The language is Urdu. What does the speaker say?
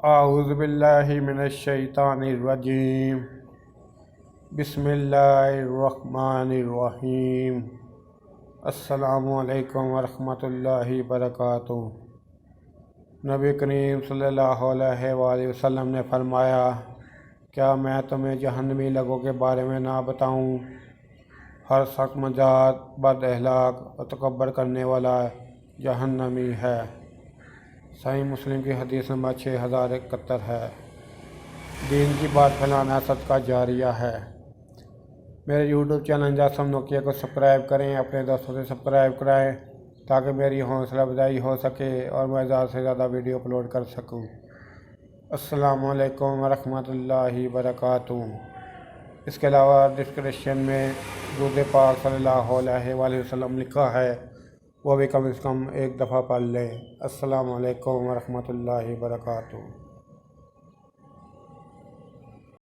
اعوذ باللہ من الشیطان الرجیم بسم اللہ الرحمن الرحیم السلام علیکم ورحمۃ اللہ وبرکاتہ۔ نبی کریم صلی اللہ علیہ وآلہ وسلم نے فرمایا، کیا میں تمہیں جہنمی لوگوں کے بارے میں نہ بتاؤں؟ ہر سخت مزاج، بد اخلاق اور تکبر کرنے والا جہنمی ہے۔ صحیح مسلم کی حدیث نمبر 6071 ہے۔ دین کی بات پھیلانا صدقہ جاریہ ہے۔ میرے یوٹیوب چینل جاسم نوکیا کو سبسکرائب کریں، اپنے دوستوں سے سبسکرائب کرائیں تاکہ میری حوصلہ افزائی ہو سکے اور میں زیادہ سے زیادہ ویڈیو اپلوڈ کر سکوں۔ السلام علیکم ورحمۃ اللہ وبرکاتہ۔ اس کے علاوہ ڈسکرپشن میں درود پاک صلی اللہ علیہ وآلہ وسلم لکھا ہے، وہ بھی کم از کم ایک دفعہ پڑھ لیں۔ السلام علیکم ورحمۃ اللہ وبرکاتہ۔